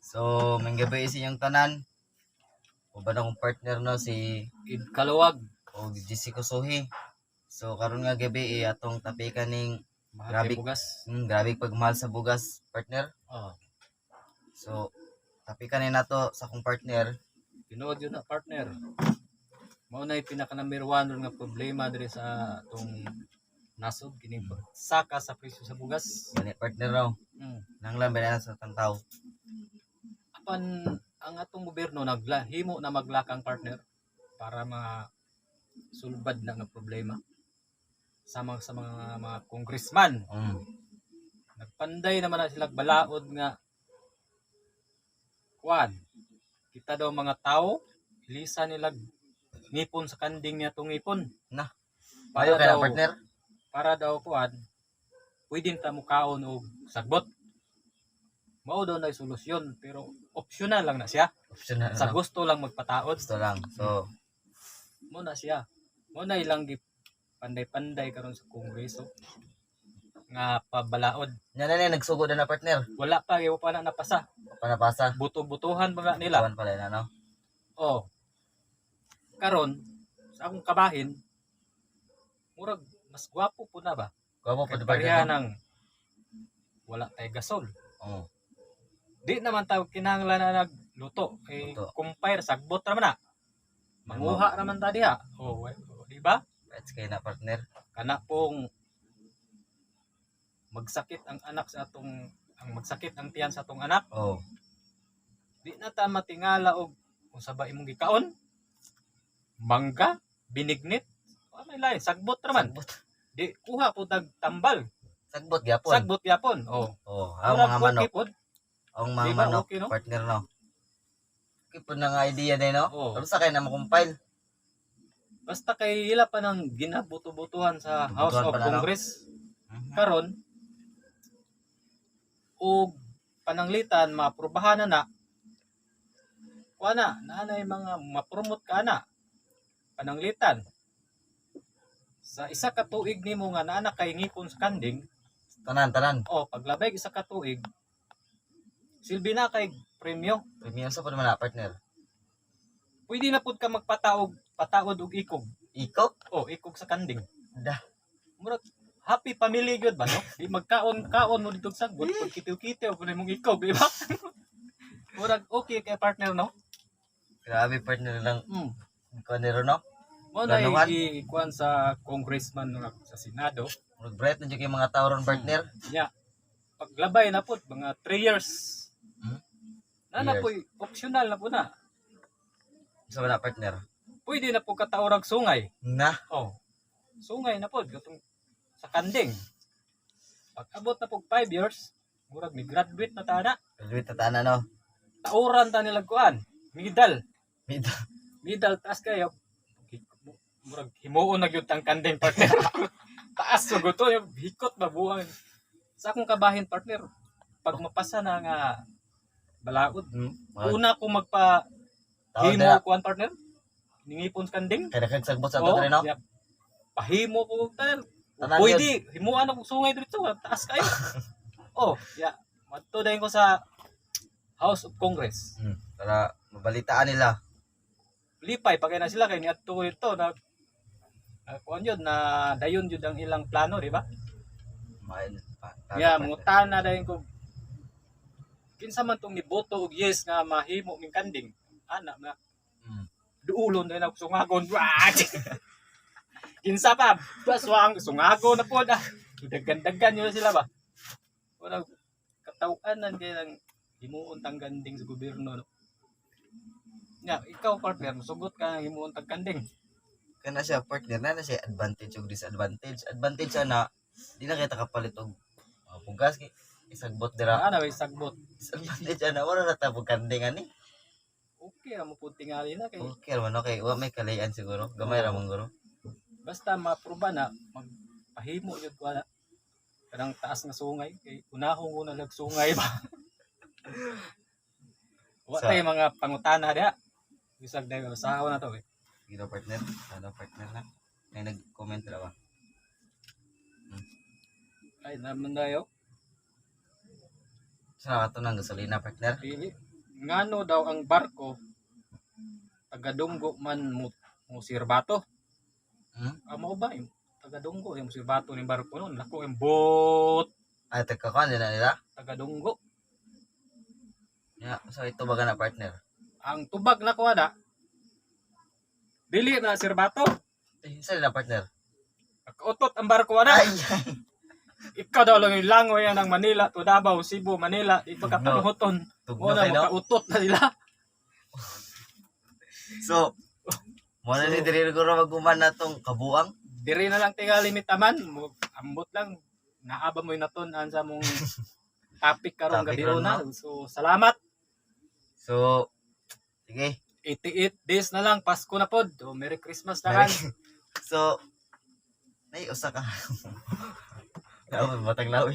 So, may gabi inyong tanan. Uban akong partner no si Id Kaluwag. o GC Kusuhi. So, karon nga gabi atong tapikan ning Mahal Grabe. kay bugas. grabe pagmahal sa bugas, partner. Oh, So, tapikan ni nato sa akong partner. tinuod yun na partner. Mao na yung pinaka number 1 ron nga problema diri sa atong nasod kini saka sa presyo sa bugas. Gani partner raw. Nanglan ba na sa tantaw? Apan ang atong gobyerno himo na maglakang partner para sulbad na nga problema sama sa mga congressman. Nagpanday naman na sila balaod nga kuan. Kita daw mga tao ilisa nila ngipon sa kanding niya tong ngipon. Na. Para Payo kay na daw partner. para daw kuan pwedeng ta mukaon og sagbot. Mao daw na solusyon pero optional lang na siya. Optional Sa na. gusto lang magpataod. Gusto lang. So, Mo na siya. Mo na ilang panday-panday karon sa kongreso nga pabalaod. yan na nagsugod na partner. Wala pa gyud pa na napasa. Panapasa. Buto-butuhan mga nila. Kawan pala na no. Oh. Karon sa akong kabahin murag mas gwapo po na ba? Gwapo pa Kay di pareha partner. ng wala tay gasol. Oh. Di naman tayo kinahanglan na nagluto. Luto. Compare sagbot naman na. Manguha naman ta diha. Oh, di ba? Let's kay na partner. Kana pong magsakit ang anak sa atong magsakit ang tiyan sa atong anak. Oh. Di na ta matingala og kung sa ba imong gikaon. Mangga, binignit. May lain, sagbot naman. Sagbot. Di kuha po tag tambal. Sagbot gyapon. Sagbot yapon. Oh. Oh, ang mga manok. Okay po. Ang mga Diba, manok, okay, no? partner no. Okay po na nga idea din no. Oo. Pero sa kay na makumpile. Basta kay ila pa ng ginabuto-butuhan sa House Butuhan of pa na, no? Congress karon og pananglitan maaprubahan na kuana nanay mga mapromote ka na pananglitan sa isa ka tuig nimo nga naa kay ngipon sa kanding Tanan. o paglabay isa ka tuig silbi na kay premyo. Premium sa pa naman na partner. Pwede na pud ka pataod og ikog. Ikok? O ikog sa kanding. Da. Murag happy family gyud ba no? Di magkaon mo dito sa sagbot pag kitiw-kitiw kun imong ikog, di ba? Murag okay kay partner no? Grabe partner lang. Ikaw nero no. Mo na Ganuhan? ikuan sa congressman nga sa Senado. Murag bright na jud kay mga tao ron partner. Ya. Paglabay na pud mga 3 years. Na Years. po optional na po na. Sa na partner. Pwede na po kataorag sungay. Na. Oh. Sungay na po gatong sa kanding. Pag abot na po 5 years, murag ni graduate na ta na. Graduate ta na no. Tauran ta nila kuan. Medal. Mita. Medal taas kayo. Murag himuon na gyud tang kanding partner. Taas so guto yung hikot mabuang. Sa akong kabahin partner, pag mapasa na nga balaod, una ko Tao himo na. kuan partner. Ningipon sa kanding. Kaya nagsagbot sa Oh, to no. yeah. Pahimo ko partner. Tanan Pwede, himuan ako sungay dito, taas kayo. Oh, yeah. Madto dayon ko sa House of Congress. Para mabalitaan nila. Lipay pagay na sila kay niadto ko ito na kuan yun na dayon jud ang ilang plano, di ba? Main. Yeah, mangutan na dayon ko. Kinsa man tong niboto og yes nga mahimo ming kanding. Ana na duulon dayon ako sungagon. Kinsa pa? Baswang sungagon na po na. Daggan-daggan yun sila ba? Wala katawanan kay lang himuon tang kanding sa gobyerno. No? Yeah, ikaw partner, sugot ka himuon tang kanding. Kana siya partner na siya advantage ug disadvantage. Advantage siya na di na kita kapalit og bugas kay isagbot dira. Ana may sagbot. Disadvantage siya na wala na ta kanding ani. Okay, amo po tingali na kay Okay man okay. Wa may kalayan siguro. Gamay ra man guro. basta maapruba na magpahimo jud ko na kanang taas nga sungay kay unahon ko na nagsungay ba. Wa tay mga pangutana diha. Bisag dayon usahaw na to eh. Gino partner. Ano partner na. May nag-comment ra ba? Ay naman dayo. Sa ato nang gasolina partner. Dili. ngano daw ang barko tagadunggo man mo sirbato. Hmm? Amo ba yung tagadunggo yung sirbato ni barko noon. Lako yung boat Ay, tagkakuan din na nila. tagadunggo. Yeah. So, ito baga na partner. Ang tubag na kuwada dili na sirbato. Isa na partner. Utot ang barko wala. Ay, Ikaw daw lang yung langoy yan ng Manila to Davao, Cebu, Manila. Ito ka panuhoton. tugno Muna kayo, no? makautot na nila. So, muna ni diri ko maguman na tong kabuang. Diri na lang tingali mitaman. Ambot lang. Naaba mo yung natunan sa mong topic karong Topic gabi ron, na. no? So, salamat. So, sige. 88 days na lang. Pasko na pod. O, Merry Christmas na kan. So, usa ka. Matang lawi.